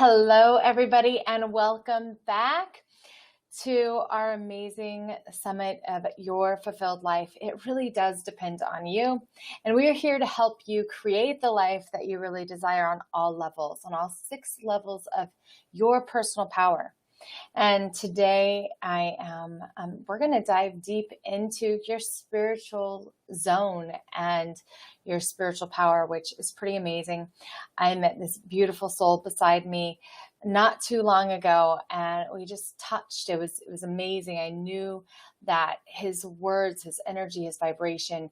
Hello, everybody, and welcome back to our amazing summit of Your Fulfilled Life. It really does depend on you, and we are here to help you create the life that you really desire on all levels, on all 6 levels of your personal power. And today we're going to dive deep into your spiritual zone and your spiritual power, which is pretty amazing. I met this beautiful soul beside me not too long ago, and we just touched. It was amazing. I knew that his words, his energy, his vibration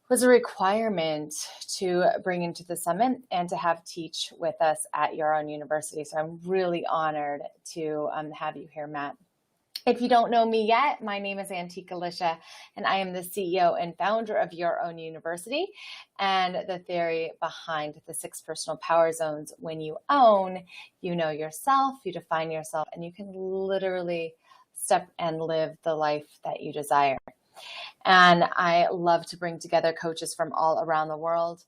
was a requirement to bring into the summit and to have teach with us at your own university. So I'm really honored to have you here, Matt. If you don't know me yet, my name is Antiqua, and I am the CEO and founder of Your Own University and the theory behind the 6 personal power zones. When you own, you know yourself, you define yourself, and you can literally step and live the life that you desire. And I love to bring together coaches from all around the world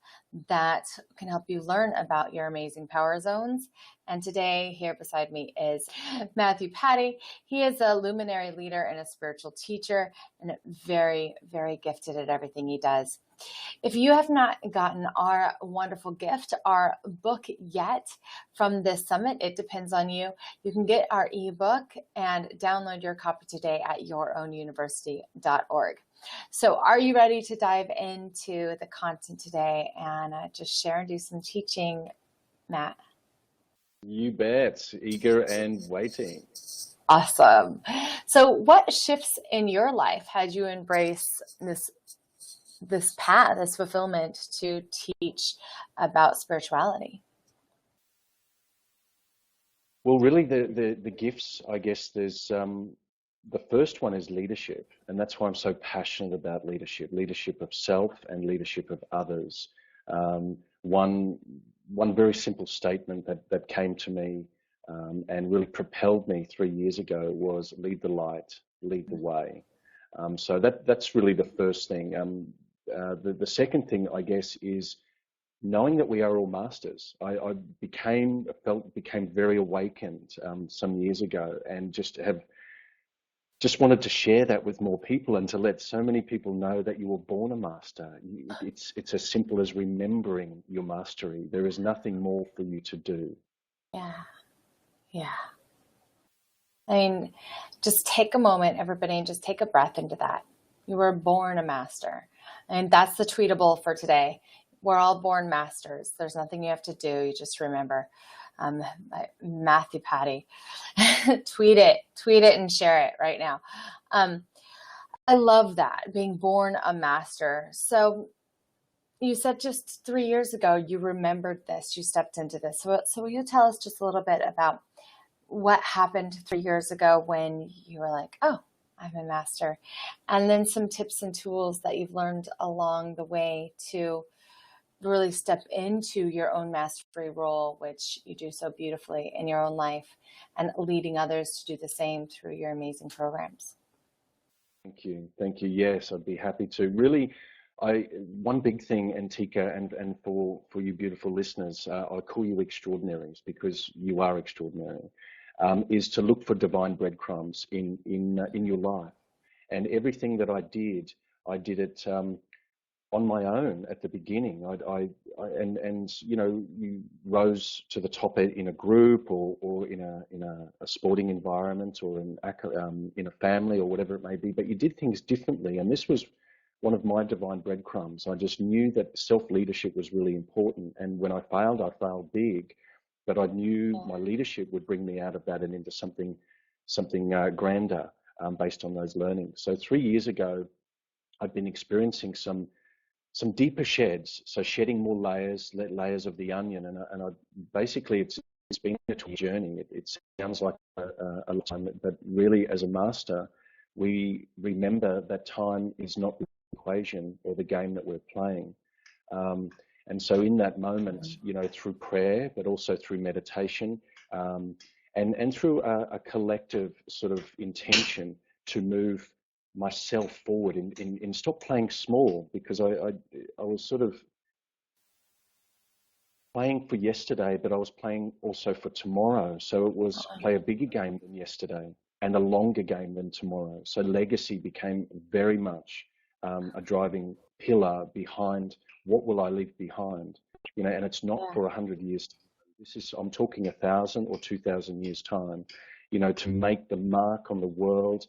that can help you learn about your amazing power zones. And today, here beside me is Matthew Patty. He is a luminary leader and a spiritual teacher and very, very gifted at everything he does. If you have not gotten our wonderful gift, our book yet from this summit, it depends on you. You can get our ebook and download your copy today at yourownuniversity.org. So are you ready to dive into the content today and just share and do some teaching, Matt? You bet. Eager and waiting. Awesome. So what shifts in your life had you embrace this path, this fulfillment to teach about spirituality? Well, really, the gifts, I guess, there's the first one is leadership, and that's why I'm so passionate about leadership of self and leadership of others. One very simple statement that came to me and really propelled me 3 years ago was lead the light, lead the way. So that's really the first thing. The second thing, I guess, is knowing that we are all masters. I became very awakened some years ago, and just wanted to share that with more people and to let so many people know that you were born a master. It's as simple as remembering your mastery. There is nothing more for you to do. Yeah. I mean, just take a moment, everybody, and just take a breath into that. You were born a master. And that's the tweetable for today. We're all born masters. There's nothing you have to do. You just remember. Matthew Patty, tweet it and share it right now. I love that, being born a master. So you said just 3 years ago, you remembered this, you stepped into this. So will you tell us just a little bit about what happened 3 years ago when you were like, oh, I'm a master, and then some tips and tools that you've learned along the way to really step into your own mastery role, which you do so beautifully in your own life, and leading others to do the same through your amazing programs. Thank you. Yes, I'd be happy to. Really, one big thing, Antiqua, and for you beautiful listeners, I call you extraordinaries because you are extraordinary. Is to look for divine breadcrumbs in your life, and everything that I did it on my own at the beginning. And you know, you rose to the top in a group or in a sporting environment or in a family or whatever it may be, but you did things differently. And this was one of my divine breadcrumbs. I just knew that self-leadership was really important. And when I failed big, but I knew my leadership would bring me out of that and into something grander based on those learnings. So 3 years ago, I'd been experiencing some deeper sheds, so shedding more layers of the onion, and I basically it's been a journey. It sounds like a lifetime, but really, as a master, we remember that time is not the equation or the game that we're playing. And so, in that moment, you know, through prayer, but also through meditation, and through a collective sort of intention to move myself forward in stop playing small, because I was sort of playing for yesterday, but I was playing also for tomorrow. So it was play a bigger game than yesterday and a longer game than tomorrow. So legacy became very much a driving pillar behind what will I leave behind, and it's not for 100 years. This is, I'm talking 1,000 or 2,000 years time, to make the mark on the world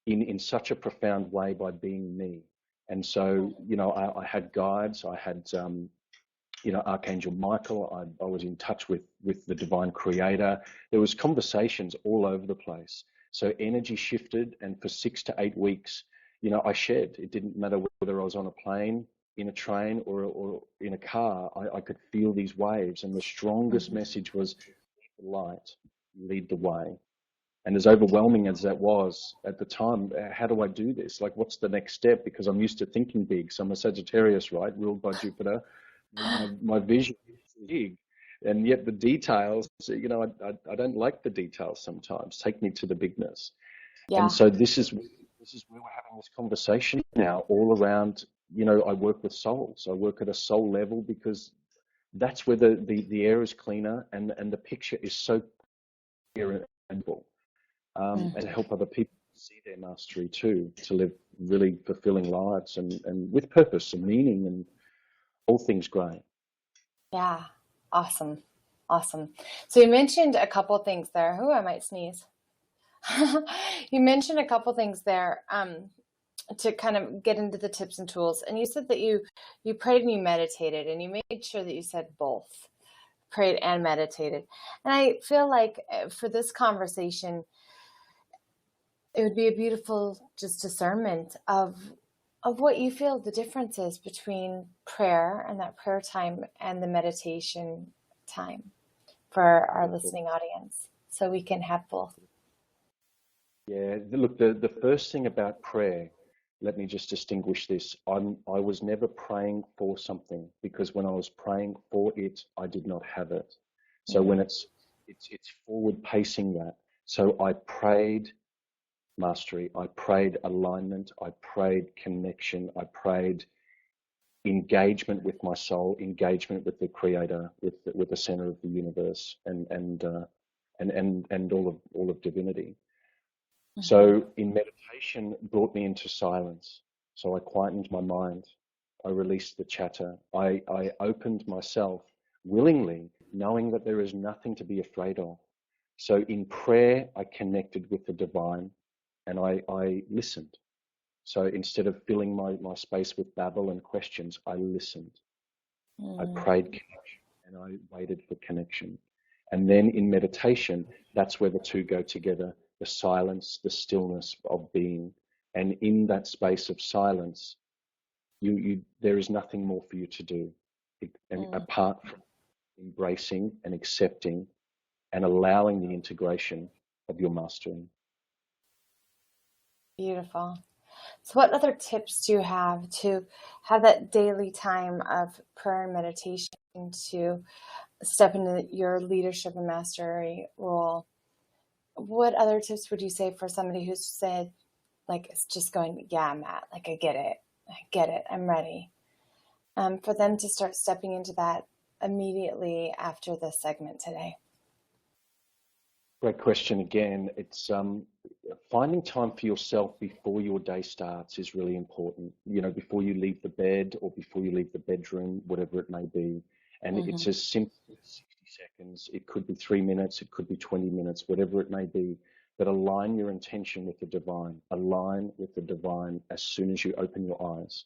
in such a profound way by being me. And so, I had guides, I had, Archangel Michael. I was in touch with the divine creator. There was conversations all over the place. So energy shifted, and for 6 to 8 weeks, I shed. It didn't matter whether I was on a plane, in a train, or in a car. I could feel these waves, and the strongest message was lead the light, lead the way. And as overwhelming as that was at the time, how do I do this? Like, what's the next step? Because I'm used to thinking big. So I'm a Sagittarius, right? Ruled by Jupiter. My vision is big, and yet the details, I don't like the details sometimes. Take me to the bigness. Yeah. And so this is where we're having this conversation now, all around. I work with souls. I work at a soul level because that's where the air is cleaner and the picture is so clear and full. And to help other people see their mastery too, to live really fulfilling lives and with purpose and meaning and all things great. Yeah. Awesome. So you mentioned a couple of things there. Oh, I might sneeze. You mentioned a couple things there to kind of get into the tips and tools. And you said that you prayed and you meditated, and you made sure that you said both, prayed and meditated. And I feel like for this conversation, it would be a beautiful just discernment of what you feel the difference is between prayer and that prayer time and the meditation time for our listening audience, so we can have both. Yeah, look, the first thing about prayer, let me just distinguish this. I was never praying for something, because when I was praying for it, I did not have it. So when it's forward pacing that. So I prayed mastery, I prayed alignment, I prayed connection, I prayed engagement with my soul, engagement with the creator, with the center of the universe, and all of divinity. So in meditation brought me into silence. So I quietened my mind. I released the chatter. I opened myself willingly, knowing that there is nothing to be afraid of. So in prayer, I connected with the divine, and I listened. So instead of filling my space with babble and questions, I listened. I prayed connection, and I waited for connection. And then in meditation, that's where the two go together, the silence, the stillness of being. And in that space of silence, there is nothing more for you to do, apart from embracing and accepting and allowing the integration of your mastering. Beautiful. So what other tips do you have to have that daily time of prayer and meditation to step into your leadership and mastery role? What other tips would you say for somebody who's said, like, it's just going, yeah, Matt, like, I get it, I'm ready, for them to start stepping into that immediately after this segment today? Great question again. It's finding time for yourself before your day starts is really important. Before you leave the bed or before you leave the bedroom, whatever it may be. And it's as simple as 60 seconds. It could be 3 minutes. It could be 20 minutes, whatever it may be. But align your intention with the divine. Align with the divine as soon as you open your eyes.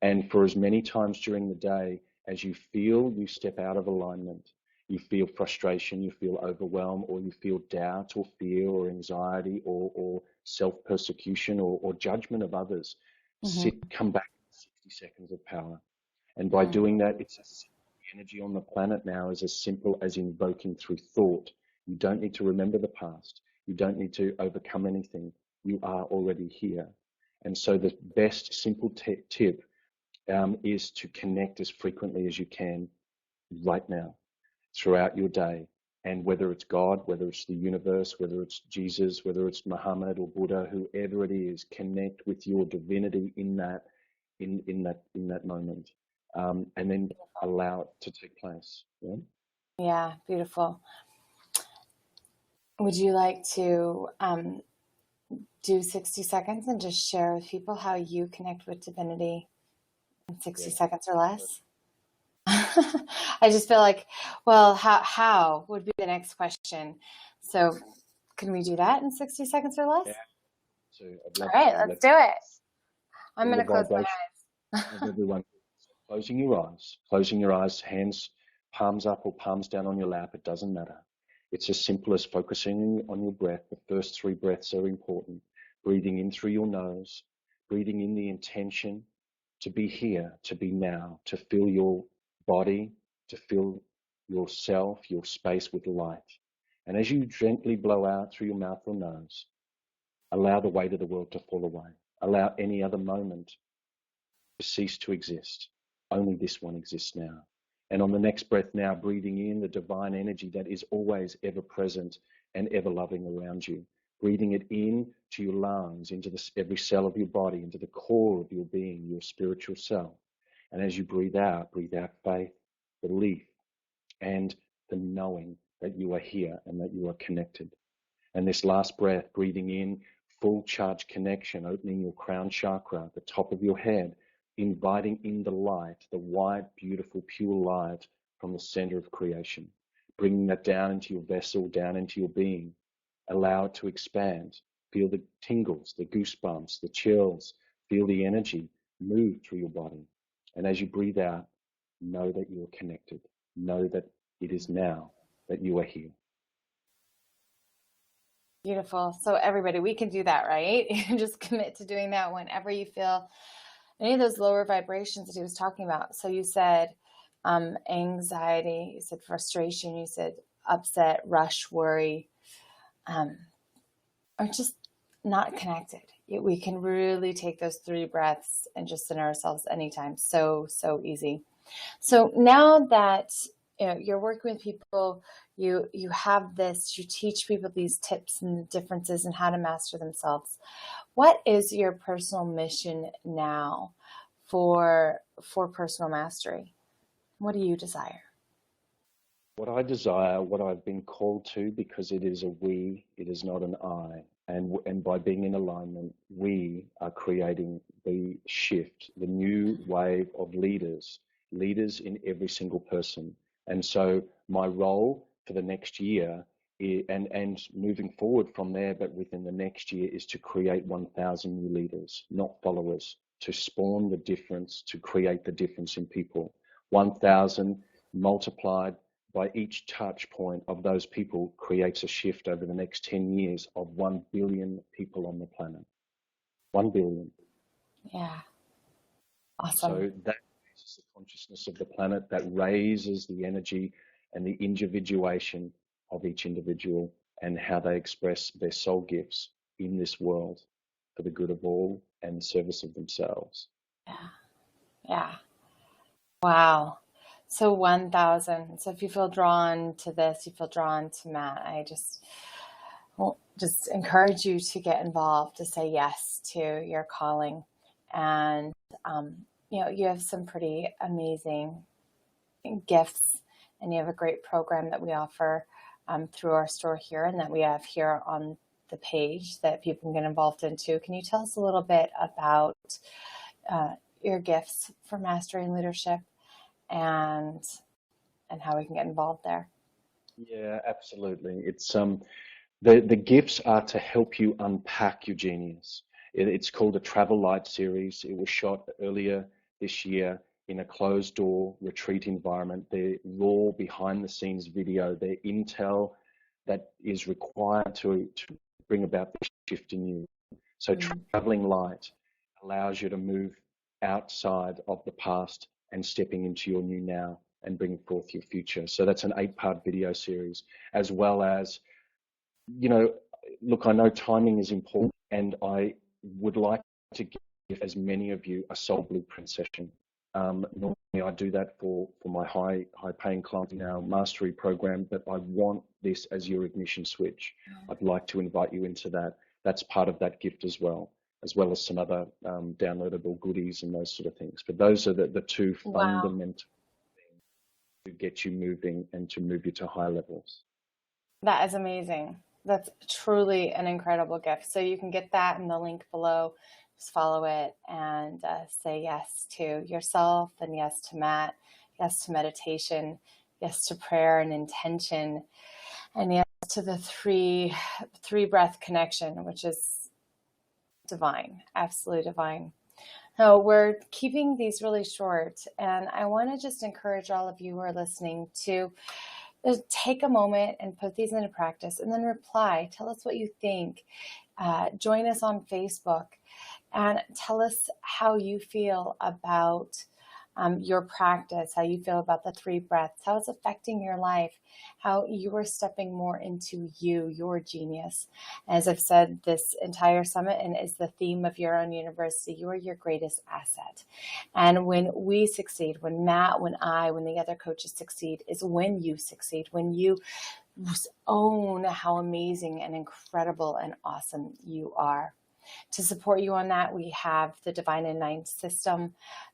And for as many times during the day as you feel you step out of alignment, you feel frustration, you feel overwhelmed, or you feel doubt or fear or anxiety or self-persecution or judgment of others, come back to 60 seconds of power. And by doing that, the energy on the planet now is as simple as invoking through thought. You don't need to remember the past. You don't need to overcome anything. You are already here. And so the best simple tip is to connect as frequently as you can right now, throughout your day. And whether it's God, whether it's the universe, whether it's Jesus, whether it's Muhammad or Buddha, whoever it is, connect with your divinity in that moment. and then allow it to take place. Yeah? Yeah, beautiful. Would you like to do 60 seconds and just share with people how you connect with divinity in 60 seconds or less? I just feel like, well, how would be the next question. So can we do that in 60 seconds or less? Yeah. So I'd love All right, to. let's do it. I'm Feel going the to close my vibration of eyes. everyone. Closing your eyes, hands, palms up or palms down on your lap. It doesn't matter. It's as simple as focusing on your breath. The first 3 breaths are important. Breathing in through your nose, breathing in the intention to be here, to be now, to fill your body, to fill yourself, your space with light. And as you gently blow out through your mouth or nose, allow the weight of the world to fall away. Allow any other moment to cease to exist. Only this one exists now. And on the next breath now, breathing in the divine energy that is always ever present and ever loving around you. Breathing it in to your lungs, into every cell of your body, into the core of your being, your spiritual self. And as you breathe out faith, belief, and the knowing that you are here and that you are connected. And this last breath, breathing in, full charge connection, opening your crown chakra, the top of your head, inviting in the light, the white, beautiful, pure light from the center of creation, bringing that down into your vessel, down into your being. Allow it to expand. Feel the tingles, the goosebumps, the chills. Feel the energy move through your body. And as you breathe out, know that you are connected. Know that it is now that you are here. Beautiful. So everybody, we can do that, right? You can just commit to doing that whenever you feel any of those lower vibrations that he was talking about. So you said anxiety, you said frustration, you said upset, rush, worry, or just not connected. We can really take those 3 breaths and just center ourselves anytime. So easy. So now that you're working with people, you have this, you teach people these tips and differences and how to master themselves. What is your personal mission now for personal mastery? What do you desire? What I desire, what I've been called to, because it is a we, it is not an I. And by being in alignment, we are creating the shift, the new wave of leaders in every single person. And so my role for the next year and moving forward from there, but within the next year, is to create 1,000 new leaders, not followers, to spawn the difference, to create the difference in people. 1,000 multiplied by each touch point of those people creates a shift over the next 10 years of 1 billion people on the planet. 1 billion. Yeah. Awesome. So that raises the consciousness of the planet, that raises the energy and the individuation of each individual and how they express their soul gifts in this world for the good of all and the service of themselves. Yeah. Yeah. Wow. So 1,000. So if you feel drawn to this, you feel drawn to Matt, I just encourage you to get involved, to say yes to your calling. And, you have some pretty amazing gifts, and you have a great program that we offer through our store here and that we have here on the page that people can get involved into. Can you tell us a little bit about your gifts for mastering leadership and how we can get involved there? Yeah, absolutely. It's the gifts are to help you unpack your genius. It's called a Travel Light series. It was shot earlier this year in a closed door retreat environment. The raw behind the scenes video, the intel that is required to bring about the shift in you. So traveling light allows you to move outside of the past and stepping into your new now and bringing forth your future. So that's an 8-part video series, as well as, look, I know timing is important, and I would like to give as many of you a soul blueprint session. Normally I do that for my high paying clients in our mastery program, but I want this as your ignition switch. I'd like to invite you into that. That's part of that gift as well. as well as some other downloadable goodies and those sort of things. But those are the two Wow. fundamental things to get you moving and to move you to high levels. That is amazing. That's truly an incredible gift. So you can get that in the link below. Just follow it and say yes to yourself and yes to Matt, yes to meditation, yes to prayer and intention, and yes to the three breath connection, which is divine, absolutely divine. Now, we're keeping these really short, and I want to just encourage all of you who are listening to take a moment and put these into practice and then reply. Tell us what you think. Join us on Facebook and tell us how you feel about your practice, how you feel about the 3 breaths, how it's affecting your life, how you are stepping more into your genius. As I've said, this entire summit and is the theme of your own university, you are your greatest asset. And when we succeed, when Matt, when I, when the other coaches succeed, is when you succeed, when you own how amazing and incredible and awesome you are. To support you on that, we have the Divine in 9 system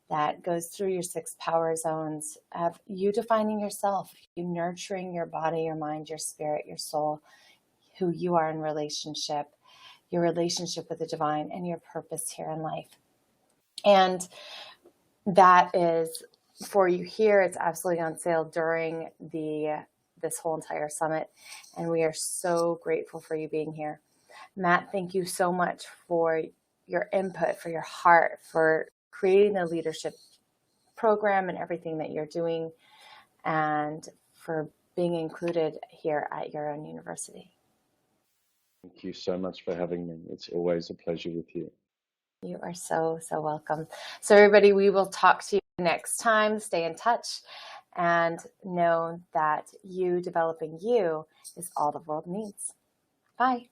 that goes through your 6 power zones of you defining yourself, you nurturing your body, your mind, your spirit, your soul, who you are in relationship, your relationship with the divine, and your purpose here in life. And that is for you here. It's absolutely on sale during this whole entire summit. And we are so grateful for you being here. Matt, thank you so much for your input, for your heart, for creating the leadership program and everything that you're doing, and for being included here at your own university. Thank you so much for having me. It's always a pleasure with you. You are so, so welcome. So everybody, we will talk to you next time. Stay in touch and know that you developing you is all the world needs. Bye.